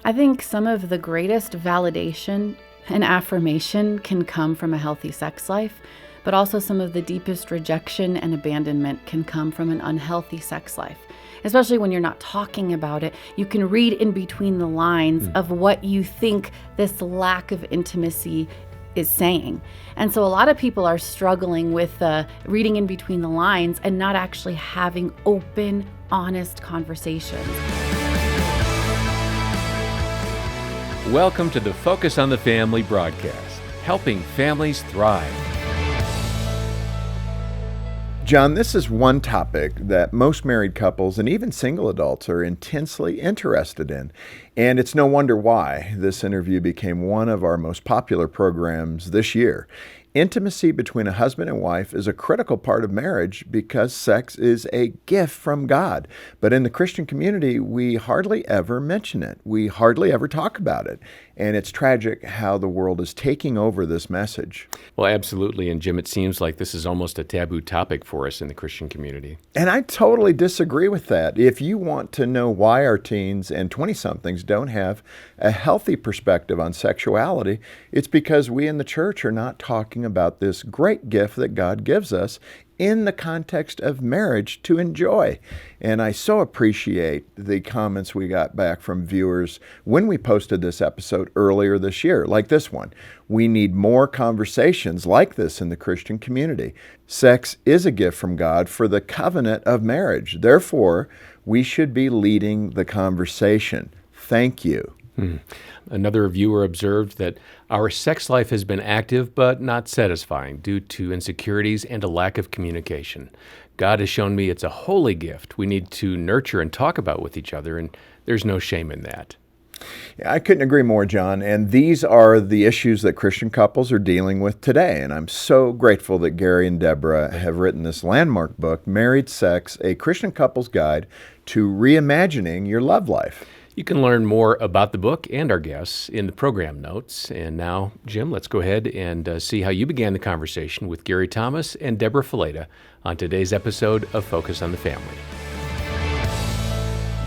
I think some of the greatest validation and affirmation can come from a healthy sex life, but also some of the deepest rejection and abandonment can come from an unhealthy sex life. Especially when you're not talking about it, you can read in between the lines of what you think this lack of intimacy is saying. And so a lot of people are struggling with reading in between the lines and not actually having open, honest conversations. Welcome to the Focus on the Family broadcast, helping families thrive. John, this is one topic that most married couples and even single adults are intensely interested in. And it's no wonder why this interview became one of our most popular programs this year. Intimacy between a husband and wife is a critical part of marriage because sex is a gift from God. But in the Christian community, we hardly ever mention it. We hardly ever talk about it. And it's tragic how the world is taking over this message. Well, absolutely. And Jim, it seems like this is almost a taboo topic for us in the Christian community. And I totally disagree with that. If you want to know why our teens and 20-somethings don't have a healthy perspective on sexuality, it's because we in the church are not talking about this great gift that God gives us in the context of marriage to enjoy. And I so appreciate the comments we got back from viewers when we posted this episode earlier this year, like this one. We need more conversations like this in the Christian community. Sex is a gift from God for the covenant of marriage. Therefore, we should be leading the conversation. Thank you. Another viewer observed that our sex life has been active but not satisfying due to insecurities and a lack of communication. God has shown me it's a holy gift we need to nurture and talk about with each other, and there's no shame in that. Yeah, I couldn't agree more, John. And these are the issues that Christian couples are dealing with today. And I'm so grateful that Gary and Debra have written this landmark book, Married Sex, a Christian Couple's Guide to Reimagining Your Love Life. You can learn more about the book and our guests in the program notes. And now, Jim, let's go ahead and see how you began the conversation with Gary Thomas and Debra Fileta on today's episode of Focus on the Family.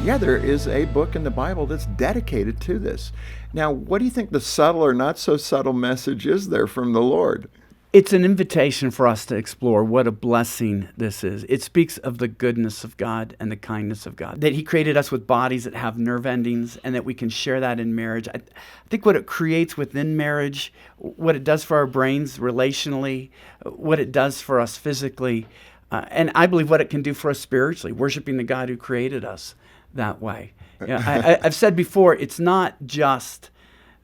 Yeah, there is a book in the Bible that's dedicated to this. Now, what do you think the subtle or not so subtle message is there from the Lord? It's an invitation for us to explore what a blessing this is. It speaks of the goodness of God and the kindness of God, that He created us with bodies that have nerve endings and that we can share that in marriage. I think what it creates within marriage, what it does for our brains relationally, what it does for us physically, and I believe what it can do for us spiritually, worshiping the God who created us that way. I've said before, it's not just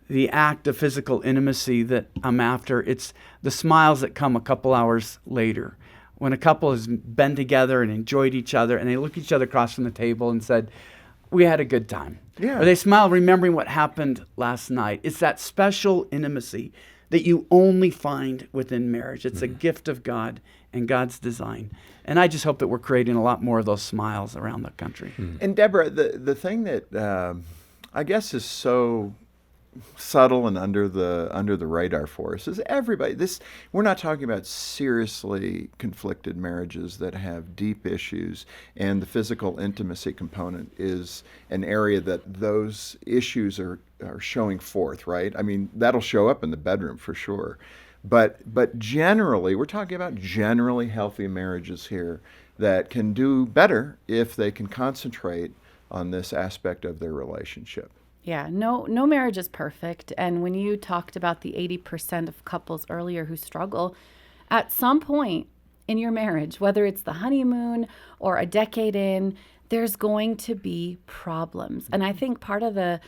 the act of physical intimacy that I'm after. It's the smiles that come a couple hours later. When a couple has been together and enjoyed each other and they look each other across from the table and said, we had a good time. Yeah. Or they smile remembering what happened last night. It's that special intimacy that you only find within marriage. It's a gift of God and God's design. And I just hope that we're creating a lot more of those smiles around the country. And Debra, the thing that I guess is so subtle and under the radar for us is everybody. We're not talking about seriously conflicted marriages that have deep issues, and the physical intimacy component is an area that those issues are showing forth, right? I mean, that'll show up in the bedroom for sure. But generally, we're talking about generally healthy marriages here that can do better if they can concentrate on this aspect of their relationship. Yeah, no marriage is perfect. And when you talked about the 80% of couples earlier who struggle, at some point in your marriage, whether it's the honeymoon or a decade in, there's going to be problems. And I think part of the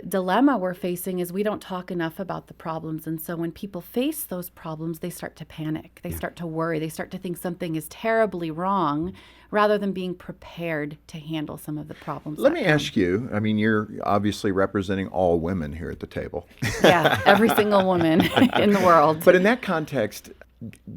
dilemma we're facing is we don't talk enough about the problems. And so when people face those problems, they start to panic. They start to worry. They start to think something is terribly wrong rather than being prepared to handle some of the problems. Let me ask you, I mean, you're obviously representing all women here at the table. Yeah, every single woman in the world. But in that context,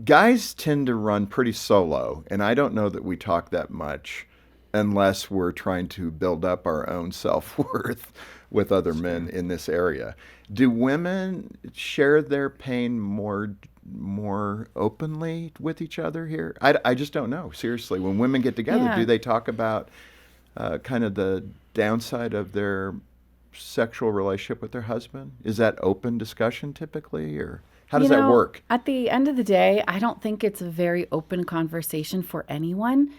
guys tend to run pretty solo, and I don't know that we talk that much unless we're trying to build up our own self-worth with other men in this area. Do women share their pain more openly with each other here? I just don't know. Seriously, when women get together, do they talk about kind of the downside of their sexual relationship with their husband? Is that open discussion typically, or how does that work? At the end of the day, I don't think it's a very open conversation for anyone.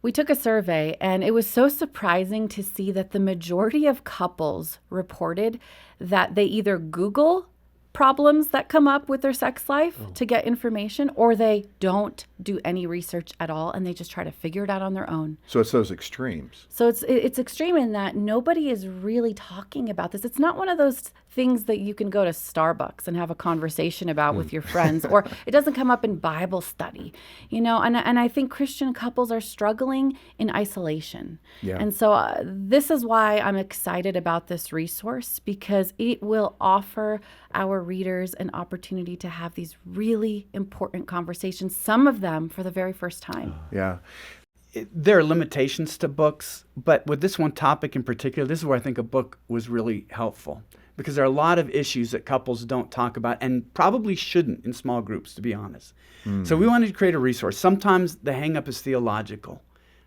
We took a survey, and it was so surprising to see that the majority of couples reported that they either Google problems that come up with their sex life to get information, or they don't do any research at all and they just try to figure it out on their own. So it's those extremes. So it's extreme in that nobody is really talking about this. It's not one of those things that you can go to Starbucks and have a conversation about with your friends, or it doesn't come up in Bible study, and I think Christian couples are struggling in isolation. Yeah. And so this is why I'm excited about this resource, because it will offer our readers an opportunity to have these really important conversations, some of them for the very first time. Yeah. There are limitations to books, but with this one topic in particular, this is where I think a book was really helpful, because there are a lot of issues that couples don't talk about and probably shouldn't in small groups, to be honest. So we wanted to create a resource. Sometimes the hang-up is theological.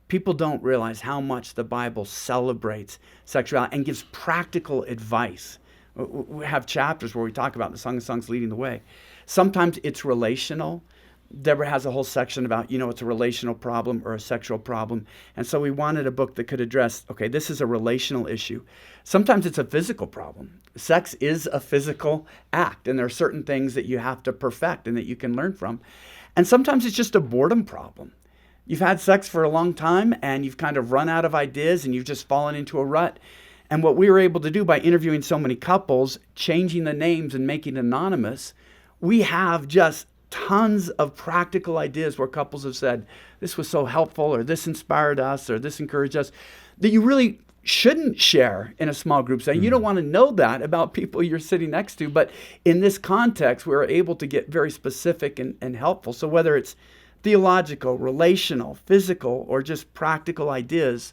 People don't realize how much the Bible celebrates sexuality and gives practical advice. We have chapters where we talk about the Song of Songs leading the way. Sometimes it's relational. Debra has a whole section about, it's a relational problem or a sexual problem. And so we wanted a book that could address, okay, this is a relational issue. Sometimes it's a physical problem. Sex is a physical act, and there are certain things that you have to perfect and that you can learn from. And sometimes it's just a boredom problem. You've had sex for a long time and you've kind of run out of ideas and you've just fallen into a rut. And what we were able to do by interviewing so many couples, changing the names and making it anonymous, we have just tons of practical ideas where couples have said, this was so helpful, or this inspired us, or this encouraged us, that you really shouldn't share in a small group setting. You don't want to know that about people you're sitting next to. But in this context, we're able to get very specific and helpful. So whether it's theological, relational, physical, or just practical ideas,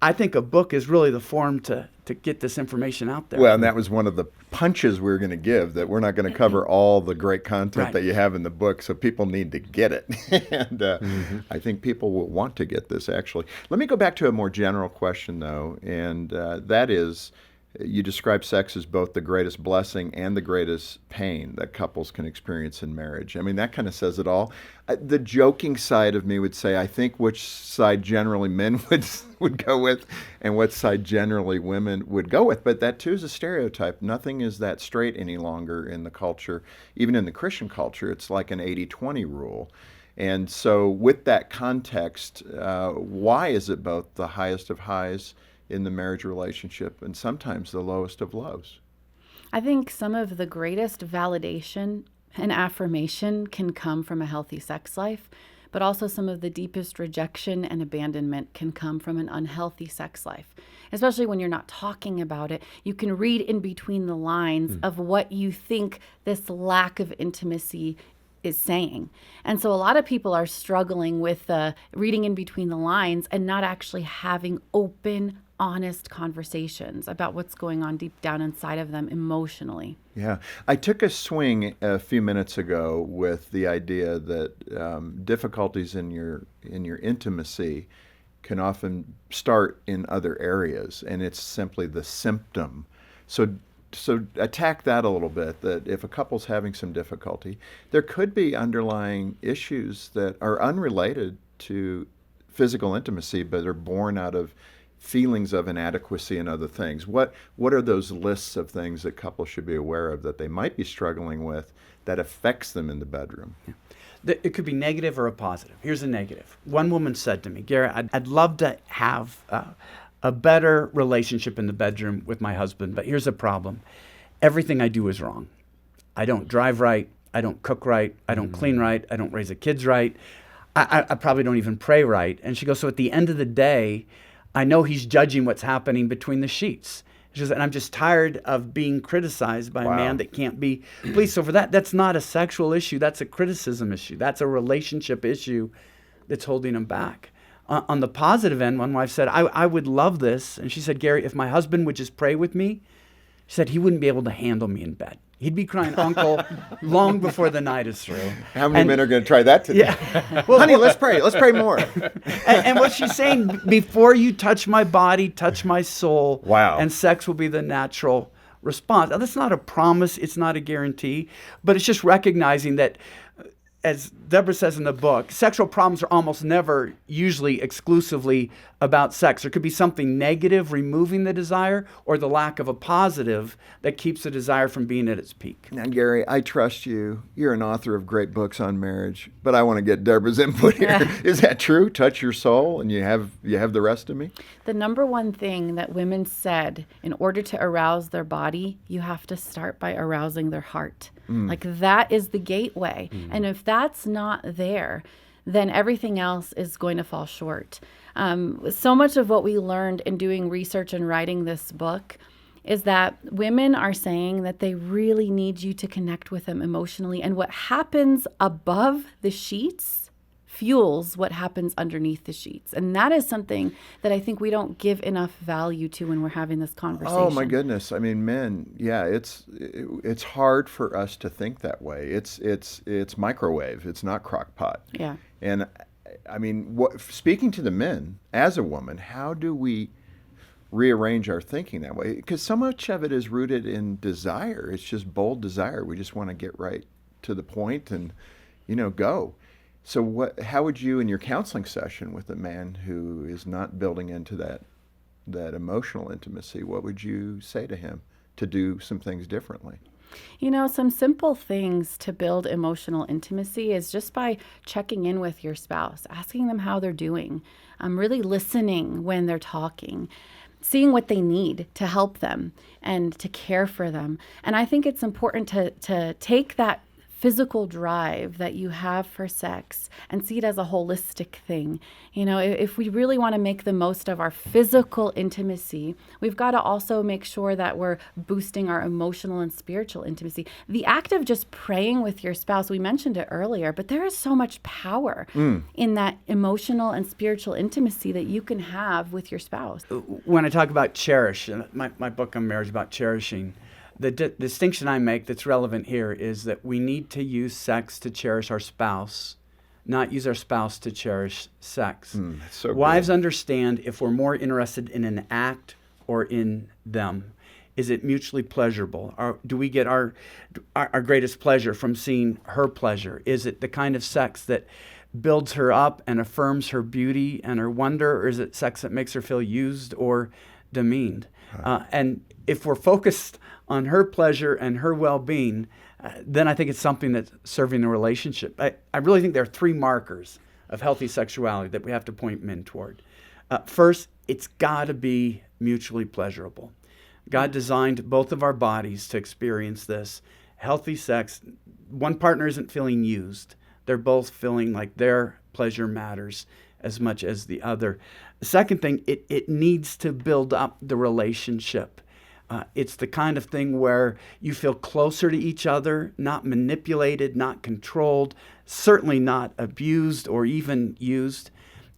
I think a book is really the form to get this information out there. Well, and that was one of the punches we were going to give, that we're not going to cover all the great content that you have in the book, so people need to get it. And I think people will want to get this, actually. Let me go back to a more general question, though, and that is, you describe sex as both the greatest blessing and the greatest pain that couples can experience in marriage. I mean, that kind of says it all. The joking side of me would say, I think which side generally men would go with and what side generally women would go with. But that, too, is a stereotype. Nothing is that straight any longer in the culture. Even in the Christian culture, it's like an 80-20 rule. And so with that context, why is it both the highest of highs in the marriage relationship and sometimes the lowest of lows? I think some of the greatest validation and affirmation can come from a healthy sex life, but also some of the deepest rejection and abandonment can come from an unhealthy sex life. Especially when you're not talking about it, you can read in between the lines of what you think this lack of intimacy is saying. And so a lot of people are struggling with reading in between the lines and not actually having open, honest conversations about what's going on deep down inside of them emotionally. Yeah. I took a swing a few minutes ago with the idea that difficulties in your intimacy can often start in other areas, and it's simply the symptom. So attack that a little bit, that if a couple's having some difficulty, there could be underlying issues that are unrelated to physical intimacy, but are born out of feelings of inadequacy and other things. What are those lists of things that couples should be aware of that they might be struggling with that affects them in the bedroom? Yeah. It could be negative or a positive. Here's a negative. One woman said to me, Gary, I'd love to have a better relationship in the bedroom with my husband, but here's a problem. Everything I do is wrong. I don't drive right. I don't cook right. I don't clean right. I don't raise the kids right. I probably don't even pray right. And she goes, so at the end of the day, I know he's judging what's happening between the sheets. She goes, and I'm just tired of being criticized by a man that can't be pleased. So for that's not a sexual issue. That's a criticism issue. That's a relationship issue that's holding him back. On the positive end, one wife said, I would love this. And she said, Gary, if my husband would just pray with me, she said he wouldn't be able to handle me in bed. He'd be crying uncle long before the night is through. How many men are going to try that today? Yeah. Well, honey, let's pray. Let's pray more. And what she's saying, before you touch my body, touch my soul. Wow. And sex will be the natural response. Now, that's not a promise. It's not a guarantee. But it's just recognizing that, as Deborah says in the book, sexual problems are almost never usually exclusively about sex. There could be something negative removing the desire, or the lack of a positive that keeps the desire from being at its peak. Now, Gary, I trust you. You're an author of great books on marriage, but I want to get Deborah's input here. Is that true? Touch your soul, and you have the rest of me? The number one thing that women said, in order to arouse their body, you have to start by arousing their heart. Like, that is the gateway. And if that's not there, then everything else is going to fall short. So much of what we learned in doing research and writing this book is that women are saying that they really need you to connect with them emotionally. And what happens above the sheets fuels what happens underneath the sheets. And that is something that I think we don't give enough value to when we're having this conversation. Oh my goodness. I mean, men, yeah, it's hard for us to think that way. It's microwave. It's not crock pot. Yeah. And I mean, speaking to the men, as a woman, how do we rearrange our thinking that way? Because so much of it is rooted in desire. It's just bold desire. We just want to get right to the point and, go. So how would you, in your counseling session with a man who is not building into that emotional intimacy, what would you say to him to do some things differently? Some simple things to build emotional intimacy is just by checking in with your spouse, asking them how they're doing, really listening when they're talking, seeing what they need to help them and to care for them. And I think it's important to take that physical drive that you have for sex and see it as a holistic thing. If we really want to make the most of our physical intimacy, we've got to also make sure that we're boosting our emotional and spiritual intimacy. The act of just praying with your spouse, we mentioned it earlier, but there is so much power in that emotional and spiritual intimacy that you can have with your spouse. When I talk about cherish, my book on marriage is about cherishing, the distinction I make that's relevant here is that we need to use sex to cherish our spouse, not use our spouse to cherish sex. That's so Wives good. understand if we're more interested in an act or in them. Is it mutually pleasurable? Or do we get our greatest pleasure from seeing her pleasure? Is it the kind of sex that builds her up and affirms her beauty and her wonder, or is it sex that makes her feel used or demeaned? And if we're focused on her pleasure and her well-being, then I think it's something that's serving the relationship. I really think there are three markers of healthy sexuality that we have to point men toward. First, it's got to be mutually pleasurable. God designed both of our bodies to experience this. Healthy sex, one partner isn't feeling used. They're both feeling like their pleasure matters as much as the other. The second thing, it needs to build up the relationship. It's the kind of thing where you feel closer to each other, not manipulated, not controlled, certainly not abused or even used.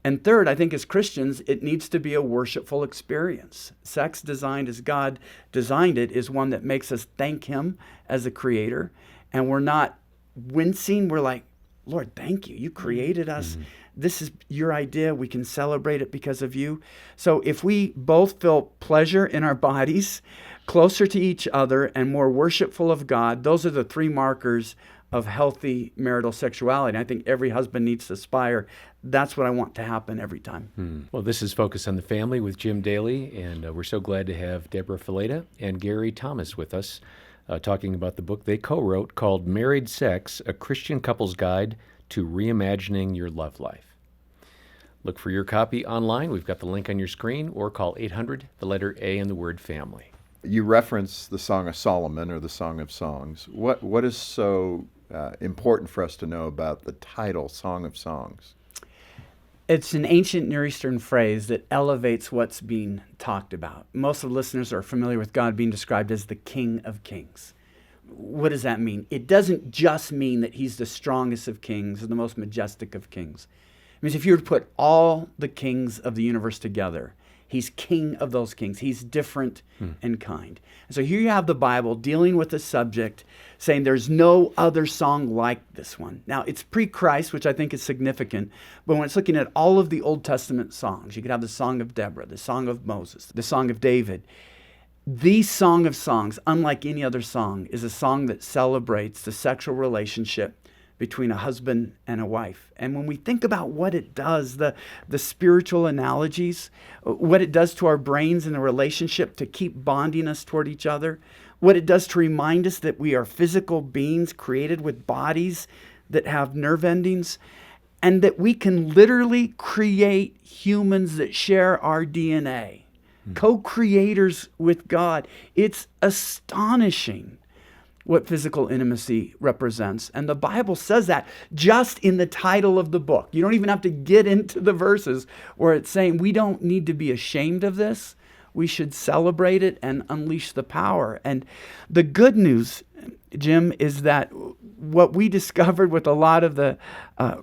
And third, I think as Christians, it needs to be a worshipful experience. Sex designed as God designed it is one that makes us thank Him as a creator. And we're not wincing. We're like, Lord, thank you. You created us. This is your idea. We can celebrate it because of you. So if we both feel pleasure in our bodies, closer to each other, and more worshipful of God, those are the three markers of healthy marital sexuality. And I think every husband needs to aspire. That's what I want to happen every time. Well, this is Focus on the Family with Jim Daly, and we're so glad to have Debra Fileta and Gary Thomas with us, talking about the book they co-wrote called Married Sex, A Christian Couple's Guide to Reimagining Your Love Life. Look for your copy online. We've got the link on your screen, or call 800, the letter A, and the word family. You reference the Song of Solomon or the Song of Songs. What is so important for us to know about the title, Song of Songs? It's an ancient Near Eastern phrase that elevates what's being talked about. Most of the listeners are familiar with God being described as the King of Kings. What does that mean? It doesn't just mean that He's the strongest of kings or the most majestic of kings. It means if you were to put all the kings of the universe together, He's king of those kings. He's different in kind. And so here you have the Bible dealing with the subject, saying there's no other song like this one. Now, it's pre-Christ, which I think is significant, but when it's looking at all of the Old Testament songs, you could have the Song of Deborah, the Song of Moses, the Song of David. The Song of Songs, unlike any other song, is a song that celebrates the sexual relationship between a husband and a wife. And when we think about what it does, the spiritual analogies, what it does to our brains in the relationship to keep bonding us toward each other, what it does to remind us that we are physical beings created with bodies that have nerve endings, and that we can literally create humans that share our DNA, co-creators with God. It's astonishing what physical intimacy represents. And the Bible says that just in the title of the book. You don't even have to get into the verses where it's saying we don't need to be ashamed of this. We should celebrate it and unleash the power. And the good news, Jim, is that what we discovered with a lot of the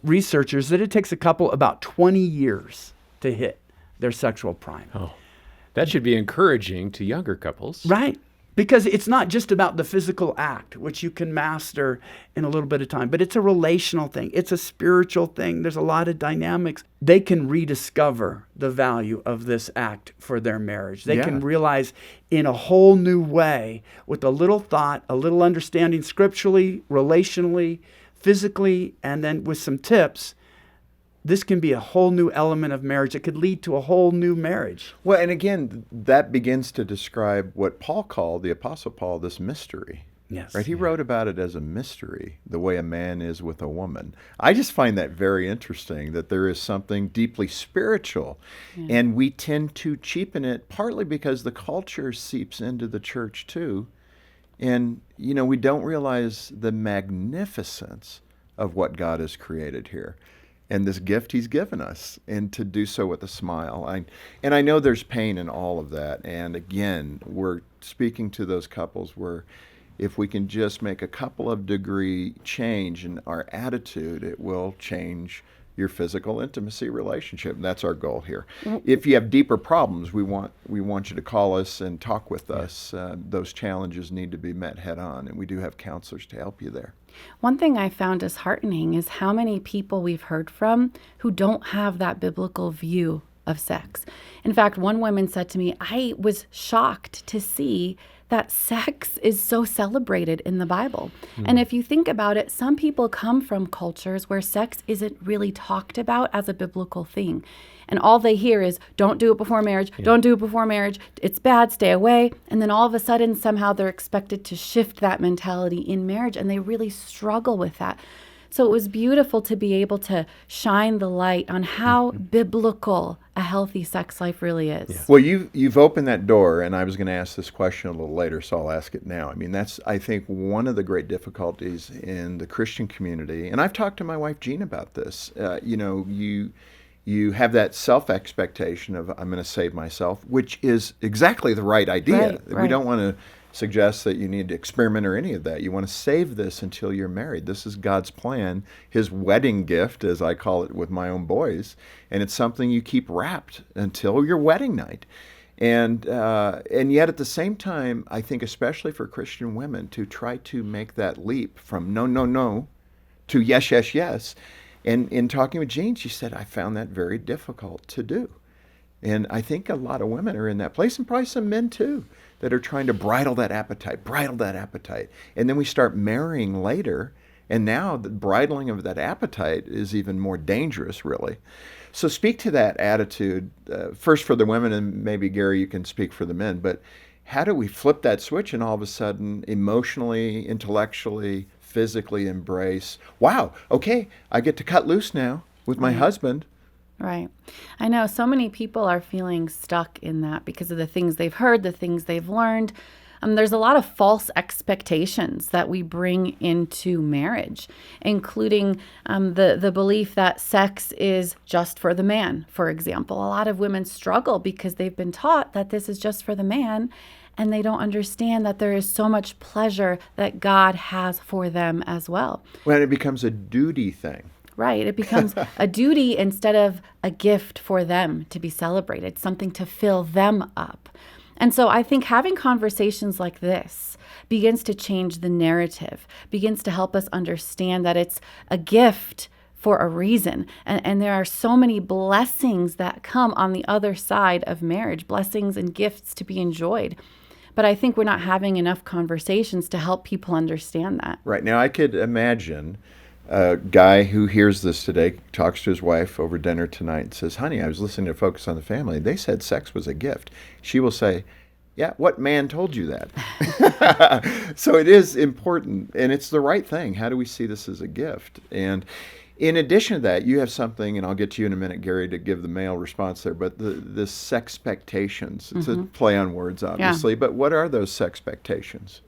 researchers, that it takes a couple about 20 years to hit their sexual prime. Oh, that should be encouraging to younger couples. Right. Because it's not just about the physical act, which you can master in a little bit of time, but it's a relational thing. It's a spiritual thing. There's a lot of dynamics. They can rediscover the value of this act for their marriage. They can realize in a whole new way, with a little thought, a little understanding scripturally, relationally, physically, and then with some tips, this can be a whole new element of marriage. It could lead to a whole new marriage. Well, and again, that begins to describe what Paul called, the Apostle Paul, this mystery. Yes. Right? He wrote about it as a mystery, the way a man is with a woman. I just find that very interesting, that there is something deeply spiritual. And we tend to cheapen it, partly because the culture seeps into the church too. And, you know, we don't realize the magnificence of what God has created here. And this gift he's given us, and to do so with a smile. And I know there's pain in all of that. And again, we're speaking to those couples where if we can just make a couple of degree change in our attitude, it will change your physical intimacy relationship. And that's our goal here. If you have deeper problems, we want you to call us and talk with us. Those challenges need to be met head on, and we do have counselors to help you there. One thing I found disheartening is how many people we've heard from who don't have that biblical view of sex. In fact, one woman said to me, I was shocked to see that sex is so celebrated in the Bible. And if you think about it, some people come from cultures where sex isn't really talked about as a biblical thing. And all they hear is, don't do it before marriage, don't do it before marriage, it's bad, stay away. And then all of a sudden, somehow they're expected to shift that mentality in marriage, and they really struggle with that. So it was beautiful to be able to shine the light on how biblical a healthy sex life really is. Yeah. Well, you've opened that door, and I was going to ask this question a little later, so I'll ask it now. I mean, that's, I think, one of the great difficulties in the Christian community. And I've talked to my wife, Jean, about this. You have that self-expectation of, I'm going to save myself, which is exactly the right idea. Right. We don't want to suggest that you need to experiment or any of that. You want to save this until you're married. This is God's plan, his wedding gift, as I call it with my own boys, and it's something you keep wrapped until your wedding night. And yet at the same time, I think especially for Christian women, to try to make that leap from no, no, no to yes, yes, yes. And in talking with Jean, she said, I found that very difficult to do. And I think a lot of women are in that place, and probably some men too, that are trying to bridle that appetite. And then we start marrying later, and now the bridling of that appetite is even more dangerous, really. So speak to that attitude, first for the women, and maybe, Gary, you can speak for the men, but how do we flip that switch and all of a sudden emotionally, intellectually, physically embrace, wow, okay, I get to cut loose now with my husband. Right. I know so many people are feeling stuck in that because of the things they've heard, the things they've learned. There's a lot of false expectations that we bring into marriage, including the belief that sex is just for the man, for example. A lot of women struggle because they've been taught that this is just for the man, and they don't understand that there is so much pleasure that God has for them as well. Well, it becomes a duty thing. Right. It becomes a duty instead of a gift for them to be celebrated, something to fill them up. And so I think having conversations like this begins to change the narrative, begins to help us understand that it's a gift for a reason. And there are so many blessings that come on the other side of marriage, blessings and gifts to be enjoyed. But I think we're not having enough conversations to help people understand that. Right. Now, I could imagine a guy who hears this today, talks to his wife over dinner tonight and says, honey, I was listening to Focus on the Family. They said sex was a gift. She will say, yeah, what man told you that? So it is important, and it's the right thing. How do we see this as a gift? And in addition to that, you have something, and I'll get to you in a minute, Gary, to give the male response there, but the sexpectations. It's a play on words, obviously, but what are those sexpectations?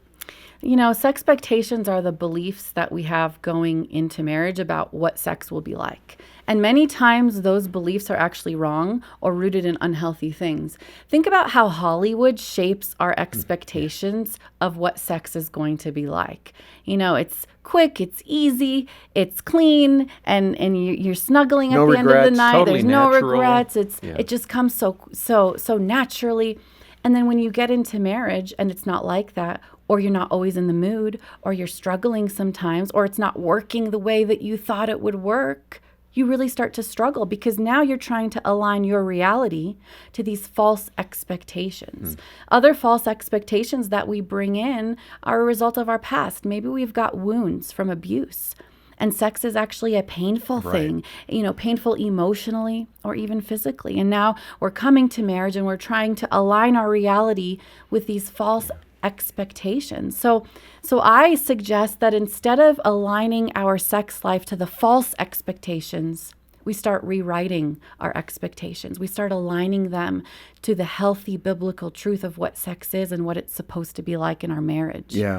You know, sexpectations are the beliefs that we have going into marriage about what sex will be like. And many times those beliefs are actually wrong or rooted in unhealthy things. Think about how Hollywood shapes our expectations of what sex is going to be like. You know, it's quick, it's easy, it's clean, and you're snuggling at the end of the night. Totally There's no natural. regrets. It just comes so naturally. And then when you get into marriage and it's not like that, or you're not always in the mood, or you're struggling sometimes, or it's not working the way that you thought it would work, you really start to struggle because now you're trying to align your reality to these false expectations. Other false expectations that we bring in are a result of our past. Maybe we've got wounds from abuse. And sex is actually a painful thing, you know, painful emotionally or even physically. And now we're coming to marriage and we're trying to align our reality with these false expectations. So I suggest that instead of aligning our sex life to the false expectations, we start rewriting our expectations. We start aligning them to the healthy biblical truth of what sex is and what it's supposed to be like in our marriage. Yeah.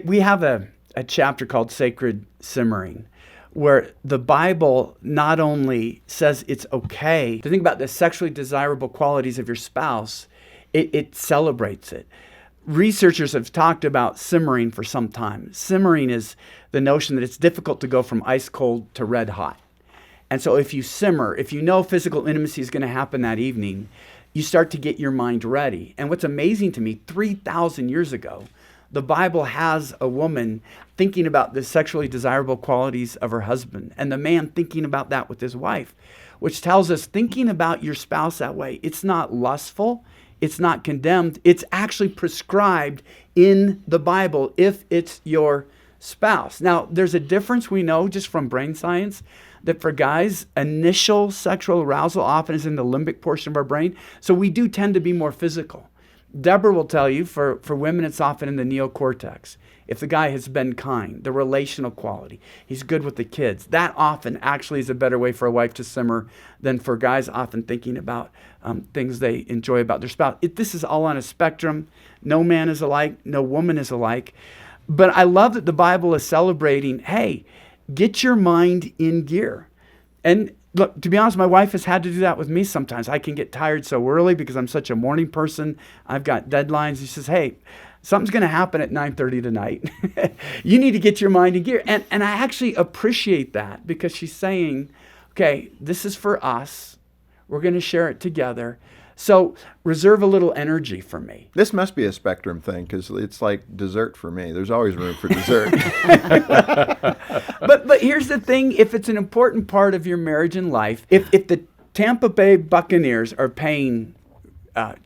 We have a chapter called Sacred Simmering, where the Bible not only says it's okay to think about the sexually desirable qualities of your spouse, it celebrates it. Researchers have talked about simmering for some time. Simmering is the notion that it's difficult to go from ice cold to red hot. And so if you simmer, if you know physical intimacy is going to happen that evening, you start to get your mind ready. And what's amazing to me, 3,000 years ago, the Bible has a woman thinking about the sexually desirable qualities of her husband, and the man thinking about that with his wife, which tells us thinking about your spouse that way, it's not lustful, it's not condemned, it's actually prescribed in the Bible if it's your spouse. Now, there's a difference we know just from brain science that for guys, initial sexual arousal often is in the limbic portion of our brain, so we do tend to be more physical. Deborah will tell you, for women, it's often in the neocortex. If the guy has been kind, the relational quality, he's good with the kids, that often actually is a better way for a wife to simmer than for guys often thinking about things they enjoy about their spouse. This is all on a spectrum. No man is alike, no woman is alike. But I love that the Bible is celebrating, hey, get your mind in gear. And look, to be honest, my wife has had to do that with me sometimes. I can get tired so early because I'm such a morning person. I've got deadlines. She says, hey, something's going to happen at 9:30 tonight. You need to get your mind in gear. And I actually appreciate that because she's saying, okay, this is for us. We're going to share it together. So reserve a little energy for me. This must be a spectrum thing because it's like dessert for me. There's always room for dessert. But here's the thing. If it's an important part of your marriage and life, if the Tampa Bay Buccaneers are paying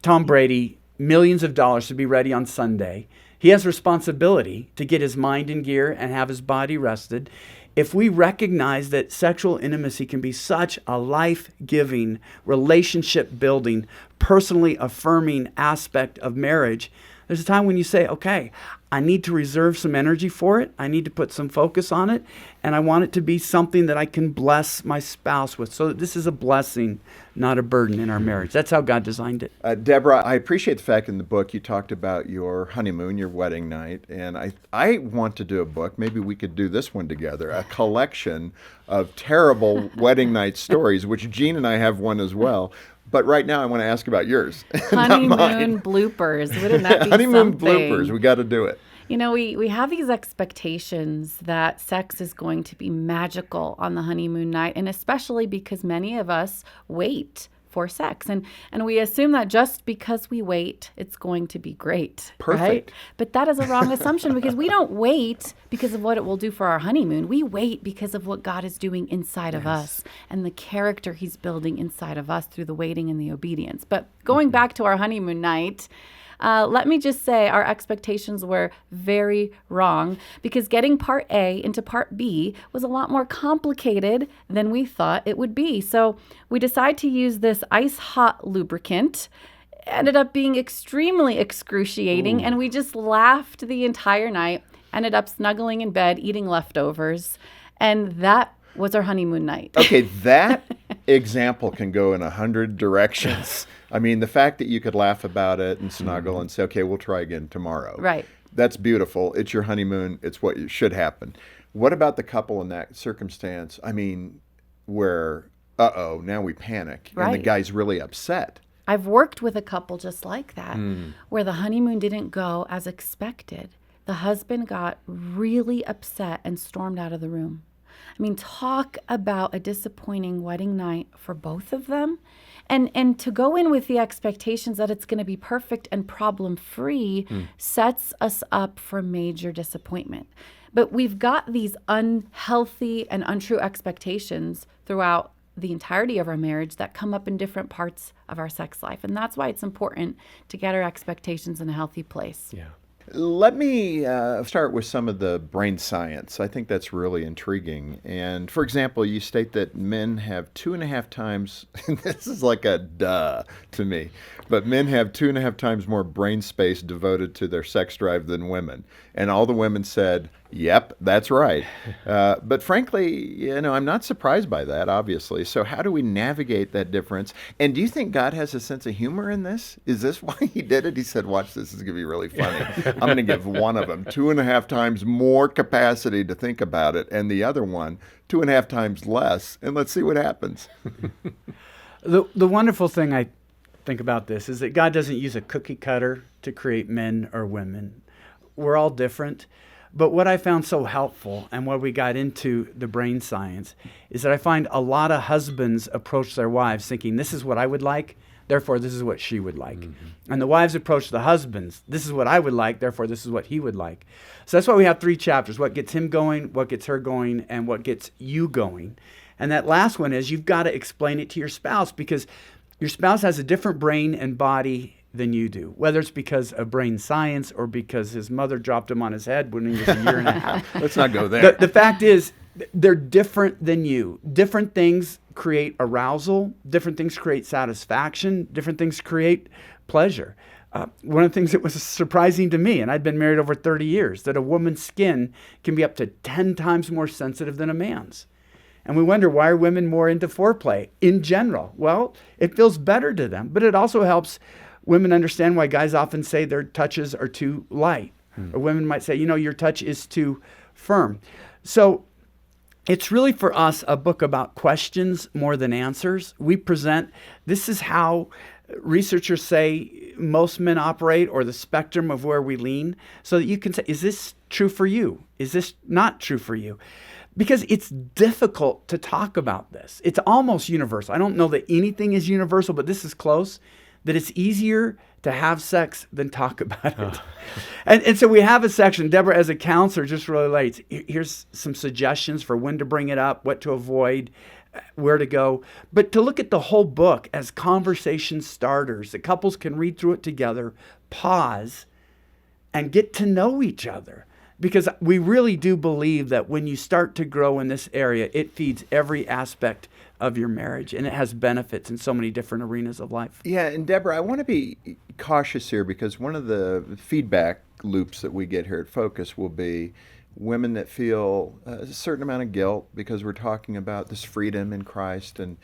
Tom Brady millions of dollars to be ready on Sunday, he has responsibility to get his mind in gear and have his body rested. If we recognize that sexual intimacy can be such a life-giving, relationship-building, personally affirming aspect of marriage, there's a time when you say, okay, I need to reserve some energy for it. I need to put some focus on it. And I want it to be something that I can bless my spouse with. So that this is a blessing, not a burden in our marriage. That's how God designed it. Deborah, I appreciate the fact in the book you talked about your honeymoon, your wedding night. And I want to do a book. Maybe we could do this one together, a collection of terrible wedding night stories, which Jean and I have one as well. But right now, I want to ask about yours. Honeymoon bloopers. Wouldn't that be Honeymoon something? bloopers. We got to do it. We have these expectations that sex is going to be magical on the honeymoon night, and especially because many of us wait for sex. And we assume that just because we wait, it's going to be great. Perfect. Right? But that is a wrong assumption, because we don't wait because of what it will do for our honeymoon. We wait because of what God is doing inside of us and the character he's building inside of us through the waiting and the obedience. But going back to our honeymoon night, let me just say our expectations were very wrong, because getting part A into part B was a lot more complicated than we thought it would be. So we decided to use this ice hot lubricant. Ended up being extremely excruciating, and we just laughed the entire night, ended up snuggling in bed, eating leftovers, and that was our honeymoon night. Okay, that example can go in 100 directions. I mean, the fact that you could laugh about it and snuggle and say, okay, we'll try again tomorrow. Right. That's beautiful. It's your honeymoon. It's what should happen. What about the couple in that circumstance? I mean, where, now we panic, and the Right. guy's really upset. I've worked with a couple just like that, where the honeymoon didn't go as expected. The husband got really upset and stormed out of the room. I mean, talk about a disappointing wedding night for both of them. And to go in with the expectations that it's going to be perfect and problem-free sets us up for major disappointment. But we've got these unhealthy and untrue expectations throughout the entirety of our marriage that come up in different parts of our sex life. And that's why it's important to get our expectations in a healthy place. Yeah. Let me start with some of the brain science. I think that's really intriguing. And for example, you state that men have 2.5 times, this is like a duh to me, but men have 2.5 times more brain space devoted to their sex drive than women. And all the women said, yep, that's right. But frankly, I'm not surprised by that, obviously. So how do we navigate that difference? And do you think God has a sense of humor in this? Is this why he did it? He said, watch, this is going to be really funny. I'm going to give one of them 2.5 times more capacity to think about it, and the other one 2.5 times less, and let's see what happens. The wonderful thing I think about this is that God doesn't use a cookie cutter to create men or women. We're all different. But what I found so helpful, and where we got into the brain science, is that I find a lot of husbands approach their wives thinking, this is what I would like, therefore this is what she would like. Mm-hmm. And the wives approach the husbands, this is what I would like, therefore this is what he would like. So that's why we have 3 chapters, what gets him going, what gets her going, and what gets you going. And that last one is you've got to explain it to your spouse, because your spouse has a different brain and body than you do, whether it's because of brain science or because his mother dropped him on his head when he was a year and a half. Let's not go there. The fact is, they're different than you. Different things create arousal. Different things create satisfaction. Different things create pleasure. One of the things that was surprising to me, and I'd been married over 30 years, that a woman's skin can be up to 10 times more sensitive than a man's. And we wonder, why are women more into foreplay in general? Well, it feels better to them, but it also helps women understand why guys often say their touches are too light. Or women might say, your touch is too firm. So it's really for us a book about questions more than answers. We present, this is how researchers say most men operate, or the spectrum of where we lean, so that you can say, is this true for you? Is this not true for you? Because it's difficult to talk about this. It's almost universal. I don't know that anything is universal, but this is close, that it's easier to have sex than talk about it. And so we have a section, Debra as a counselor just relates, here's some suggestions for when to bring it up, what to avoid, where to go. But to look at the whole book as conversation starters, that couples can read through it together, pause, and get to know each other. Because we really do believe that when you start to grow in this area, it feeds every aspect of your marriage, and it has benefits in so many different arenas of life. Yeah, and Debra, I want to be cautious here, because one of the feedback loops that we get here at Focus will be women that feel a certain amount of guilt because we're talking about this freedom in Christ and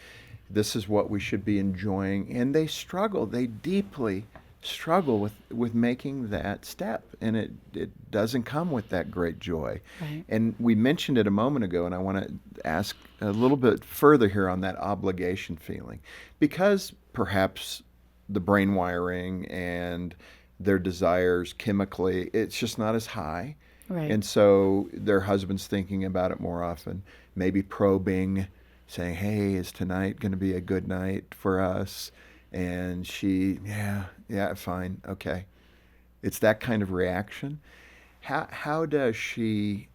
this is what we should be enjoying, and they deeply struggle with making that step, and it doesn't come with that great joy. Right. And we mentioned it a moment ago, and I want to ask a little bit further here on that obligation feeling, because perhaps the brain wiring and their desires chemically, it's just not as high. Right. And so their husband's thinking about it more often, maybe probing, saying, hey, is tonight going to be a good night for us? And she, yeah, fine, okay. It's that kind of reaction. How does she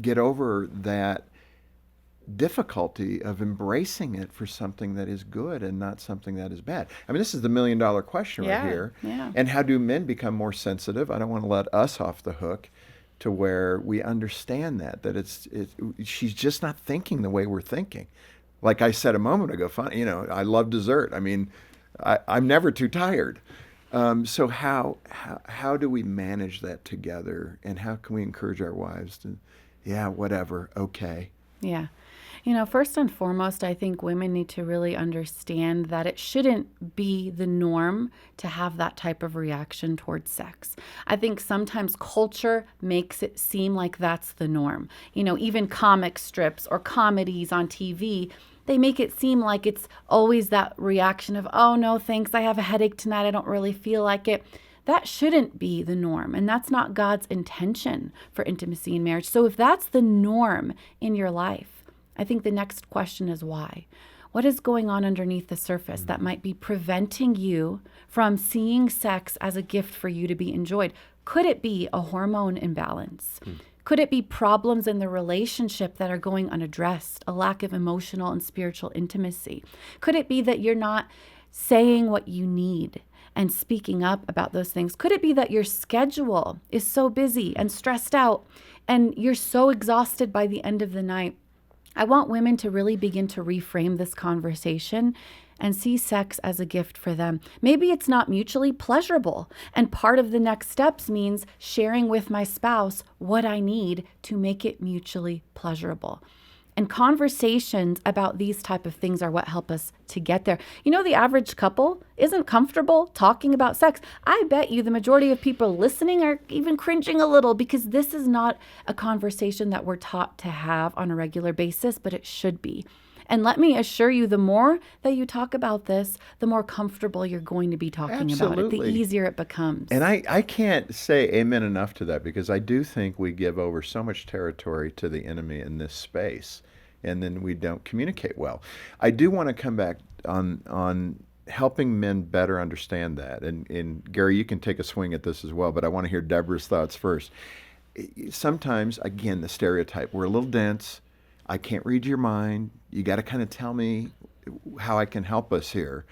get over that difficulty of embracing it for something that is good and not something that is bad? I mean, this is the $1 million question right here. Yeah. And how do men become more sensitive? I don't want to let us off the hook to where we understand that she's just not thinking the way we're thinking. Like I said a moment ago, I love dessert. I mean, I'm never too tired. So how do we manage that together, and how can we encourage our wives to, whatever, okay? Yeah. First and foremost, I think women need to really understand that it shouldn't be the norm to have that type of reaction towards sex. I think sometimes culture makes it seem like that's the norm. Even comic strips or comedies on TV, they make it seem like it's always that reaction of, oh, no, thanks, I have a headache tonight, I don't really feel like it. That shouldn't be the norm, and that's not God's intention for intimacy in marriage. So if that's the norm in your life, I think the next question is why? What is going on underneath the surface that might be preventing you from seeing sex as a gift for you to be enjoyed? Could it be a hormone imbalance? Could it be problems in the relationship that are going unaddressed, a lack of emotional and spiritual intimacy? Could it be that you're not saying what you need and speaking up about those things? Could it be that your schedule is so busy and stressed out and you're so exhausted by the end of the night? I want women to really begin to reframe this conversation and see sex as a gift for them. Maybe it's not mutually pleasurable, and part of the next steps means sharing with my spouse what I need to make it mutually pleasurable. And conversations about these type of things are what help us to get there. The average couple isn't comfortable talking about sex. I bet you the majority of people listening are even cringing a little because this is not a conversation that we're taught to have on a regular basis, but it should be. And let me assure you, the more that you talk about this, the more comfortable you're going to be talking about it, the easier it becomes. And I can't say amen enough to that, because I do think we give over so much territory to the enemy in this space, and then we don't communicate well. I do want to come back on helping men better understand that. And Gary, you can take a swing at this as well, but I want to hear Deborah's thoughts first. Sometimes, again, the stereotype, we're a little dense. I can't read your mind. You got to kind of tell me how I can help us here.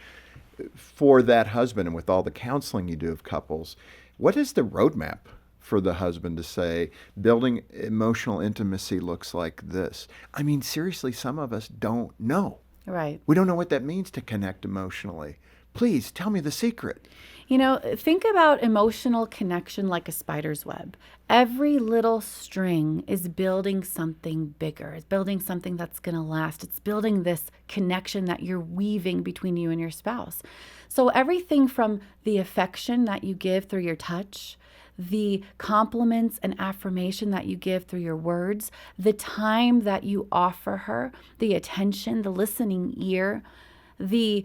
For that husband, and with all the counseling you do of couples, what is the roadmap for the husband to say, building emotional intimacy looks like this? I mean, seriously, some of us don't know. Right. We don't know what that means to connect emotionally. Please tell me the secret. Think about emotional connection like a spider's web. Every little string is building something bigger. It's building something that's going to last. It's building this connection that you're weaving between you and your spouse. So everything from the affection that you give through your touch, the compliments and affirmation that you give through your words, the time that you offer her, the attention, the listening ear, the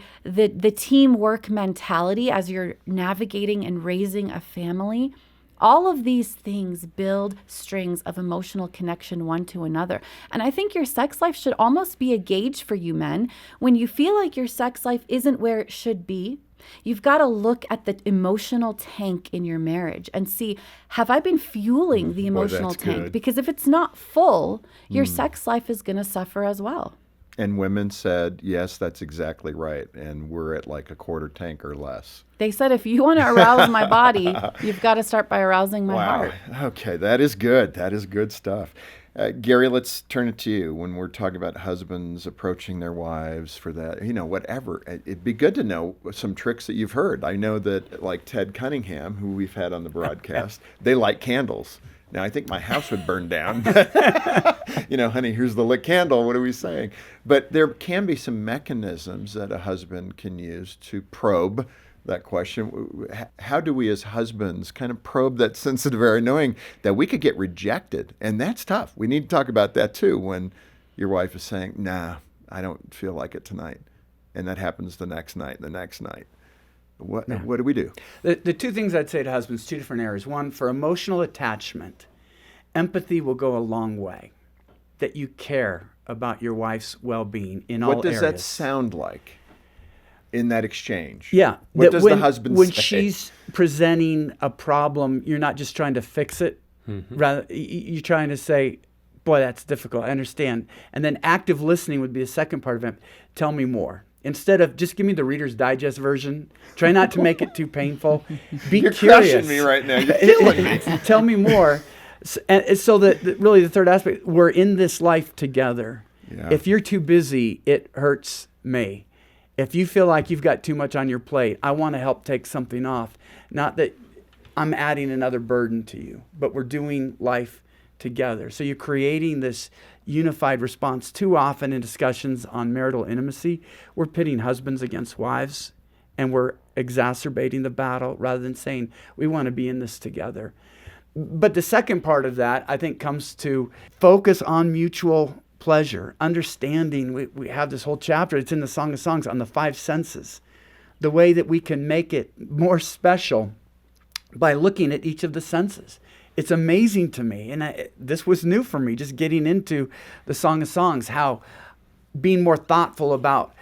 teamwork mentality as you're navigating and raising a family. All of these things build strings of emotional connection one to another. And I think your sex life should almost be a gauge for you men. When you feel like your sex life isn't where it should be, you've got to look at the emotional tank in your marriage and see, have I been fueling the emotional tank? Good. Because if it's not full, your sex life is going to suffer as well. And women said, yes, that's exactly right. And we're at like a quarter tank or less. They said, if you want to arouse my body, you've got to start by arousing my heart. Okay, that is good. That is good stuff. Gary, let's turn it to you. When we're talking about husbands approaching their wives for that, whatever, it'd be good to know some tricks that you've heard. I know that, like Ted Cunningham, who we've had on the broadcast, they light candles. Now, I think my house would burn down. Honey, here's the lit candle. What are we saying? But there can be some mechanisms that a husband can use to probe that question. How do we as husbands kind of probe that sensitive area, knowing that we could get rejected? And that's tough. We need to talk about that too, when your wife is saying, nah, I don't feel like it tonight. And that happens the next night. What do we do? The two things I'd say to husbands, two different areas. One, for emotional attachment, empathy will go a long way. That you care about your wife's well-being in all areas. What does that sound like in that exchange? Yeah. What does the husband when say? When she's presenting a problem, you're not just trying to fix it. Rather, you're trying to say, boy, that's difficult. I understand. And then active listening would be the second part of it. Tell me more. Instead of just give me the Reader's Digest version, try not to make it too painful. Be You're curious. crushing me right now. You're killing me. Tell me more. And so that really the third aspect, we're in this life together. Yeah. If you're too busy, it hurts me. If you feel like you've got too much on your plate, I want to help take something off. Not that I'm adding another burden to you, but we're doing life together. So you're creating this unified response. Too often in discussions on marital intimacy, we're pitting husbands against wives, and we're exacerbating the battle rather than saying, we want to be in this together. But the second part of that, I think, comes to focus on mutual pleasure, understanding. We have this whole chapter, it's in the Song of Songs, on the five senses, the way that we can make it more special by looking at each of the senses. It's amazing to me, and this was new for me, just getting into the Song of Songs, how being more thoughtful about,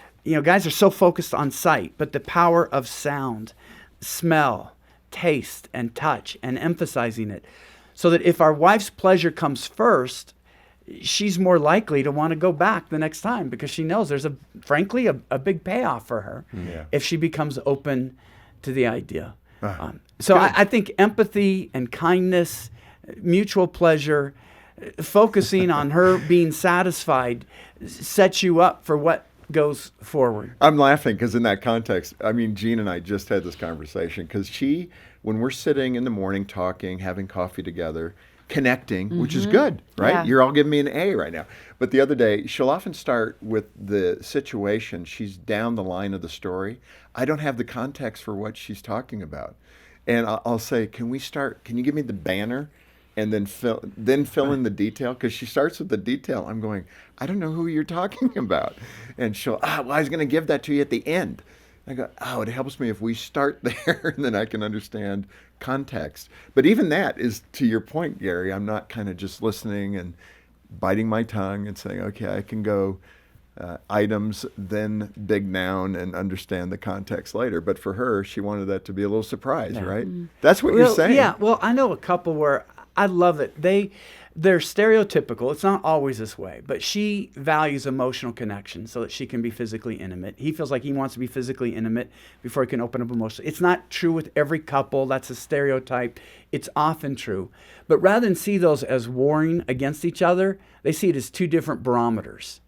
guys are so focused on sight, but the power of sound, smell, taste, and touch, and emphasizing it. So that if our wife's pleasure comes first, she's more likely to want to go back the next time because she knows there's frankly a big payoff for her if she becomes open to the idea. So I think empathy and kindness, mutual pleasure, focusing on her being satisfied sets you up for what goes forward. I'm laughing because in that context, Jean and I just had this conversation because when we're sitting in the morning talking, having coffee together, connecting, which is good, right? Yeah. You're all giving me an A right now. But the other day, she'll often start with the situation. She's down the line of the story. I don't have the context for what she's talking about. And I'll say, can you give me the banner? And then fill in the detail, because she starts with the detail. I'm going, I don't know who you're talking about. And she'll, well, I was going to give that to you at the end. I go, it helps me if we start there, and then I can understand context. But even that is, to your point, Gary, I'm not kind of just listening and biting my tongue and saying, okay, I can go items, then big noun, and understand the context later. But for her, she wanted that to be a little surprise, right? That's what you're saying. Yeah, well, I know a couple where I love it. They're stereotypical. It's not always this way, but she values emotional connection so that she can be physically intimate. He feels like he wants to be physically intimate before he can open up emotionally. It's not true with every couple. That's a stereotype. It's often true. But rather than see those as warring against each other, they see it as two different barometers.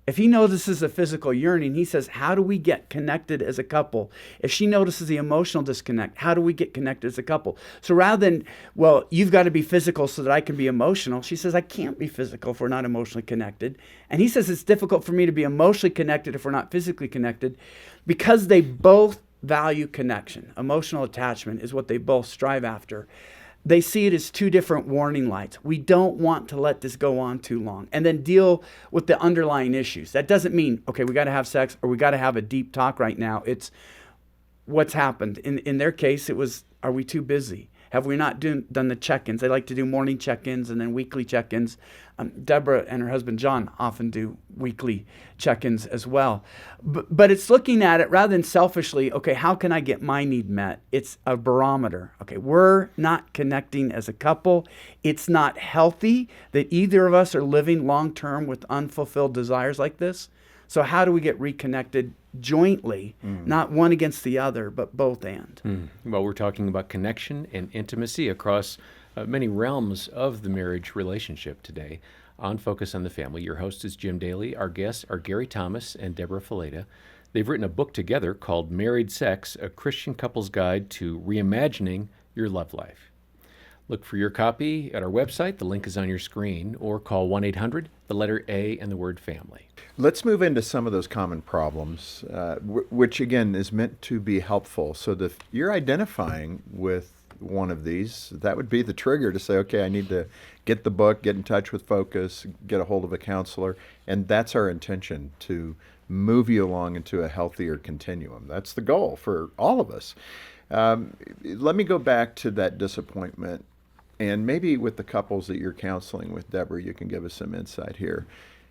If he notices a physical yearning, he says, how do we get connected as a couple? If she notices the emotional disconnect, how do we get connected as a couple? So rather than, well, you've got to be physical so that I can be emotional, she says, I can't be physical if we're not emotionally connected. And he says, it's difficult for me to be emotionally connected if we're not physically connected, because they both value connection. Emotional attachment is what they both strive after. They see it as two different warning lights. We don't want to let this go on too long, and then deal with the underlying issues. That doesn't mean, okay, we got to have sex or we got to have a deep talk right now. It's what's happened. In their case, it was, are we too busy? Have we not done the check-ins? They like to do morning check-ins and then weekly check-ins. Deborah and her husband, John, often do weekly check-ins as well. But it's looking at it rather than selfishly, okay, how can I get my need met? It's a barometer. Okay, we're not connecting as a couple. It's not healthy that either of us are living long-term with unfulfilled desires like this. So how do we get reconnected jointly, not one against the other, but both and? Well, we're talking about connection and intimacy across many realms of the marriage relationship today on Focus on the Family. Your host is Jim Daly. Our guests are Gary Thomas and Debra Fileta. They've written a book together called Married Sex, A Christian Couple's Guide to Reimagining Your Love Life. Look for your copy at our website. The link is on your screen, or call 1-800, the letter A, and the word family. Let's move into some of those common problems, which again is meant to be helpful. So that if you're identifying with one of these, that would be the trigger to say, okay, I need to get the book, get in touch with Focus, get a hold of a counselor. And that's our intention, to move you along into a healthier continuum. That's the goal for all of us. Let me go back to that disappointment, and maybe with the couples that you're counseling with, Deborah, you can give us some insight here,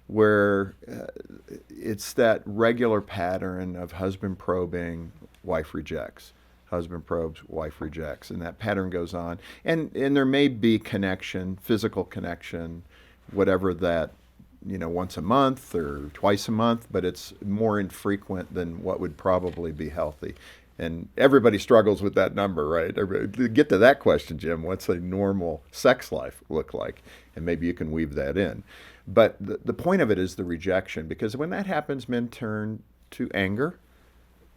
where it's that regular pattern of husband probing, wife rejects. Husband probes, wife rejects, and that pattern goes on. And there may be connection, physical connection, whatever that, once a month or twice a month, but it's more infrequent than what would probably be healthy. And everybody struggles with that number, right? To get to that question, Jim, what's a normal sex life look like? And maybe you can weave that in. But the point of it is the rejection, because when that happens, men turn to anger,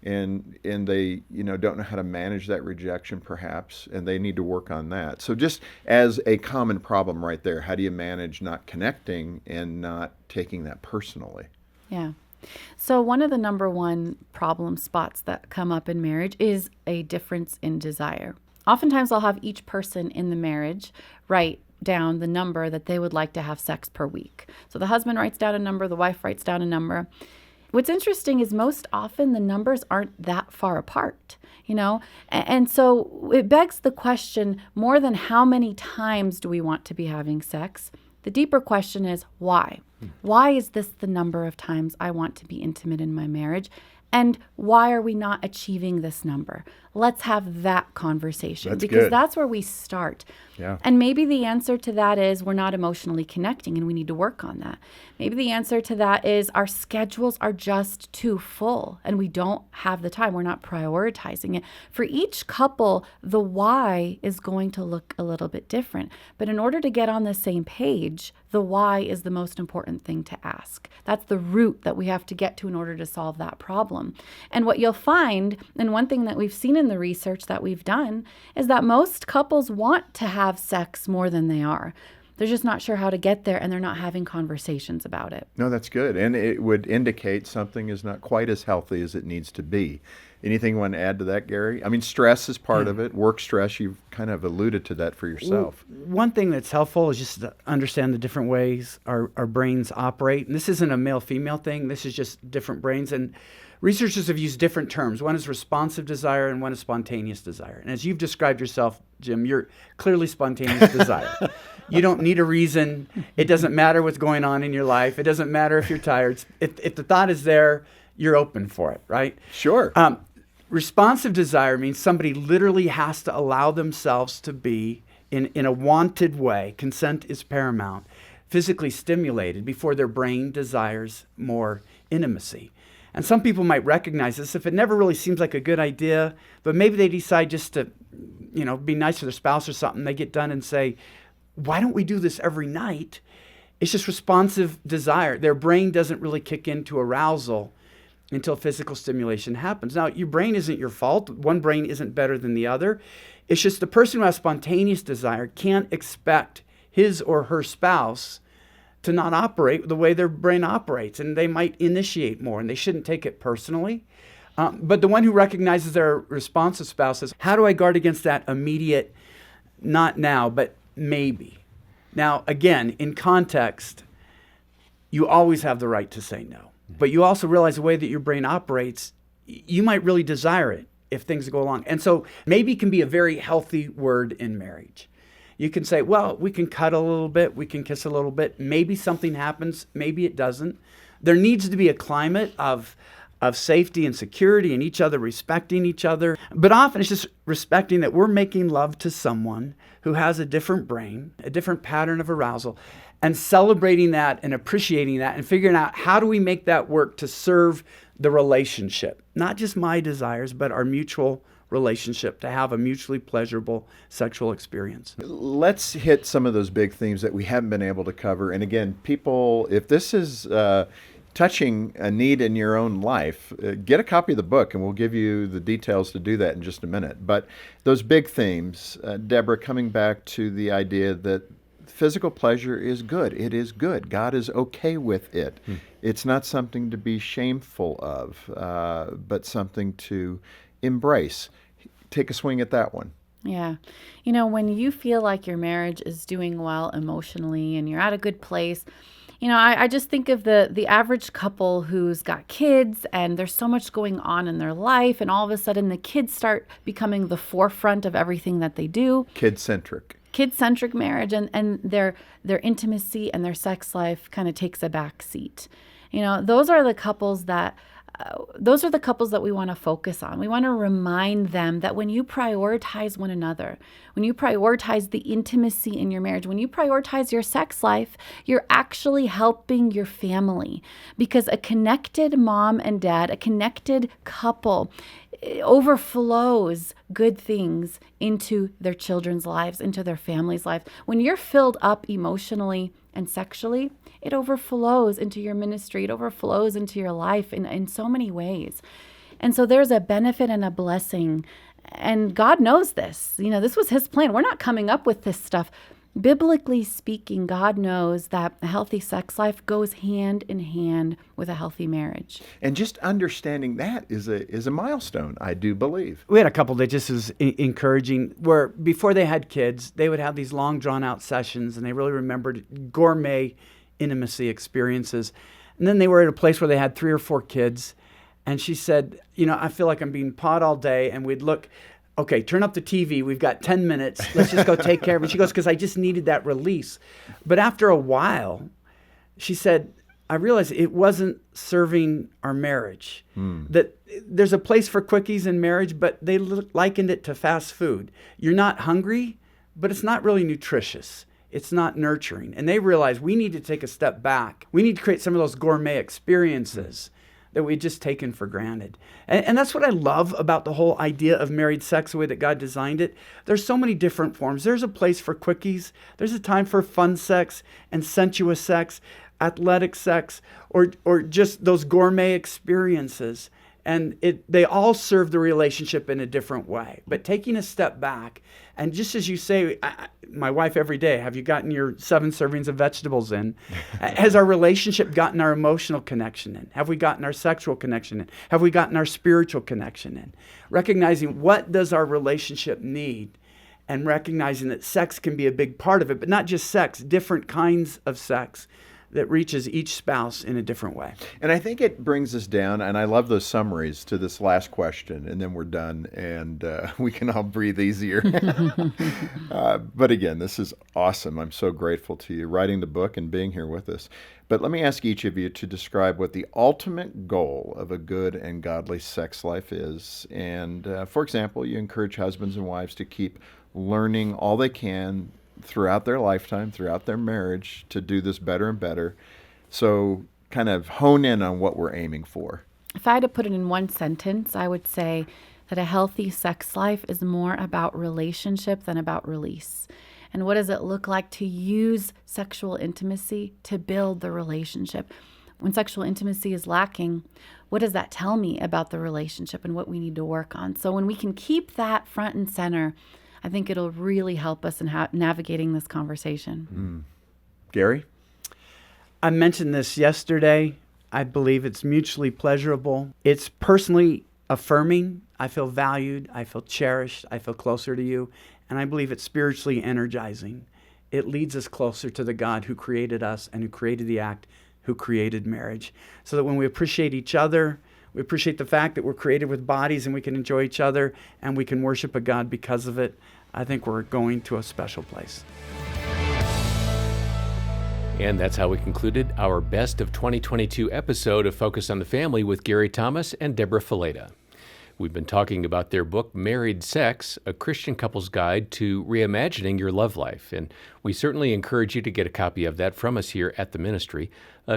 and they don't know how to manage that rejection perhaps, and they need to work on that. So just as a common problem right there, how do you manage not connecting and not taking that personally? Yeah. So one of the number one problem spots that come up in marriage is a difference in desire. Oftentimes I'll have each person in the marriage write down the number that they would like to have sex per week. So the husband writes down a number, the wife writes down a number. What's interesting is most often the numbers aren't that far apart, and so it begs the question, more than how many times do we want to be having sex? The deeper question is why? Why is this the number of times I want to be intimate in my marriage? And why are we not achieving this number? Let's have that conversation. That's because good. that's where we start. Yeah. And maybe the answer to that is we're not emotionally connecting and we need to work on that. Maybe the answer to that is our schedules are just too full and we don't have the time. We're not prioritizing it. For each couple, the why is going to look a little bit different. But in order to get on the same page, the why is the most important thing to ask. That's the root that we have to get to in order to solve that problem. And what you'll find, and one thing that we've seen in the research that we've done, is that most couples want to have sex more than they are. They're just not sure how to get there, and they're not having conversations about it. No, that's good. And it would indicate something is not quite as healthy as it needs to be. Anything you want to add to that, Gary? I mean, stress is part of it. Work stress, you've kind of alluded to that for yourself. One thing that's helpful is just to understand the different ways our brains operate. And this isn't a male-female thing. This is just different brains. And researchers have used different terms. One is responsive desire and one is spontaneous desire. And as you've described yourself, Jim, you're clearly spontaneous desire. You don't need a reason. It doesn't matter what's going on in your life. It doesn't matter if you're tired. If the thought is there, you're open for it, right? Sure. Responsive desire means somebody literally has to allow themselves to be, in a wanted way, consent is paramount, physically stimulated before their brain desires more intimacy. And some people might recognize this if it never really seems like a good idea, but maybe they decide just to, be nice to their spouse or something. They get done and say, why don't we do this every night? It's just responsive desire. Their brain doesn't really kick into arousal until physical stimulation happens. Now, your brain isn't your fault. One brain isn't better than the other. It's just the person who has spontaneous desire can't expect his or her spouse to not operate the way their brain operates, and they might initiate more, and they shouldn't take it personally. But the one who recognizes their responsive spouse says, how do I guard against that immediate, not now, but maybe? Now, again, in context, you always have the right to say no. But you also realize the way that your brain operates, you might really desire it if things go along. And so maybe can be a very healthy word in marriage. You can say, well, we can cuddle a little bit, we can kiss a little bit, maybe something happens, maybe it doesn't. There needs to be a climate of safety and security and each other respecting each other. But often it's just respecting that we're making love to someone who has a different brain, a different pattern of arousal, and celebrating that and appreciating that and figuring out how do we make that work to serve the relationship, not just my desires, but our mutual relationship, to have a mutually pleasurable sexual experience. Let's hit some of those big themes that we haven't been able to cover. And again, people, if this is touching a need in your own life, get a copy of the book and we'll give you the details to do that in just a minute. But those big themes, Deborah, coming back to the idea that physical pleasure is good. It is good. God is okay with it. It's not something to be shameful of, but something to embrace. Take a swing at that one. Yeah. When you feel like your marriage is doing well emotionally and you're at a good place, I just think of the average couple who's got kids and there's so much going on in their life, and all of a sudden the kids start becoming the forefront of everything that they do. Kid-centric marriage, and their intimacy and their sex life kind of takes a back seat. Those are the couples that we want to focus on. We want to remind them that when you prioritize one another, when you prioritize the intimacy in your marriage, when you prioritize your sex life, you're actually helping your family, because a connected mom and dad, a connected couple, overflows good things into their children's lives, into their family's life. When you're filled up emotionally and sexually, it overflows into your ministry. It overflows into your life in so many ways. And so there's a benefit and a blessing. And God knows this. This was his plan. We're not coming up with this stuff. Biblically speaking, God knows that a healthy sex life goes hand in hand with a healthy marriage. And just understanding that is a milestone, I do believe. We had a couple that just was encouraging, where before they had kids, they would have these long drawn-out sessions, and they really remembered gourmet intimacy experiences. And then they were at a place where they had 3 or 4 kids, and she said, I feel like I'm being pawed all day, and we'd look, okay, turn up the TV. We've got 10 minutes. Let's just go take care of it. She goes, because I just needed that release. But after a while, she said, I realized it wasn't serving our marriage. That there's a place for quickies in marriage, but they likened it to fast food. You're not hungry, but it's not really nutritious. It's not nurturing. And they realized we need to take a step back. We need to create some of those gourmet experiences that we'd just taken for granted. And that's what I love about the whole idea of married sex, the way that God designed it. There's so many different forms. There's a place for quickies. There's a time for fun sex and sensuous sex, athletic sex, or just those gourmet experiences. And they all serve the relationship in a different way. But taking a step back, and just as you say, my wife every day, have you gotten your 7 servings of vegetables in? Has our relationship gotten our emotional connection in? Have we gotten our sexual connection in? Have we gotten our spiritual connection in? Recognizing what does our relationship need, and recognizing that sex can be a big part of it, but not just sex, different kinds of sex that reaches each spouse in a different way. And I think it brings us down, and I love those summaries, to this last question, and then we're done, and we can all breathe easier. But again, this is awesome. I'm so grateful to you writing the book and being here with us. But let me ask each of you to describe what the ultimate goal of a good and godly sex life is. And for example, you encourage husbands and wives to keep learning all they can throughout their lifetime, throughout their marriage, to do this better and better. So kind of hone in on what we're aiming for. If I had to put it in one sentence, I would say that a healthy sex life is more about relationship than about release. And what does it look like to use sexual intimacy to build the relationship? When sexual intimacy is lacking, what does that tell me about the relationship and what we need to work on? So when we can keep that front and center, I think it'll really help us in navigating this conversation. Gary? I mentioned this yesterday. I believe it's mutually pleasurable. It's personally affirming. I feel valued. I feel cherished. I feel closer to you. And I believe it's spiritually energizing. It leads us closer to the God who created us and who created the act, who created marriage. So that when we appreciate each other, we appreciate the fact that we're created with bodies and we can enjoy each other and we can worship a God because of it, I think we're going to a special place. And that's how we concluded our Best of 2022 episode of Focus on the Family with Gary Thomas and Debra Fileta. We've been talking about their book, Married Sex, A Christian Couple's Guide to Reimagining Your Love Life. And we certainly encourage you to get a copy of that from us here at the ministry.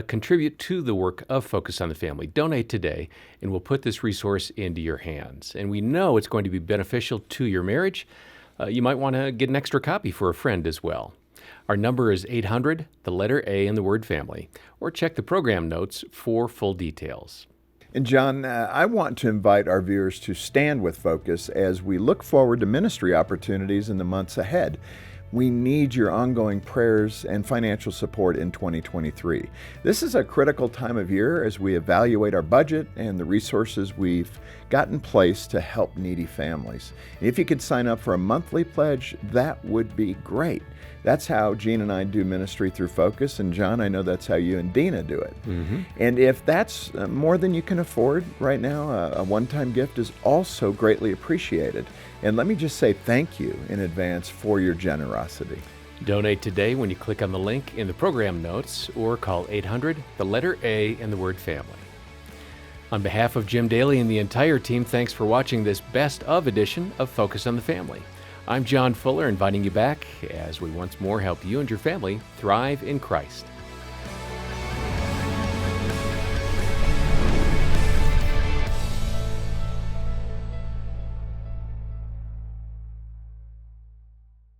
Contribute to the work of Focus on the Family. Donate today, and we'll put this resource into your hands. And we know it's going to be beneficial to your marriage. You might want to get an extra copy for a friend as well. Our number is 800, the letter A in the word family, or check the program notes for full details. And John, I want to invite our viewers to stand with Focus as we look forward to ministry opportunities in the months ahead. We need your ongoing prayers and financial support in 2023. This is a critical time of year as we evaluate our budget and the resources we've got in place to help needy families. If you could sign up for a monthly pledge, that would be great. That's how Gene and I do ministry through Focus, and John, I know that's how you and Dina do it. And if that's more than you can afford right now, a one-time gift is also greatly appreciated. And let me just say thank you in advance for your generosity. Donate today when you click on the link in the program notes or call 800, the letter A, and the word family. On behalf of Jim Daly and the entire team, thanks for watching this best of edition of Focus on the Family. I'm John Fuller, inviting you back as we once more help you and your family thrive in Christ.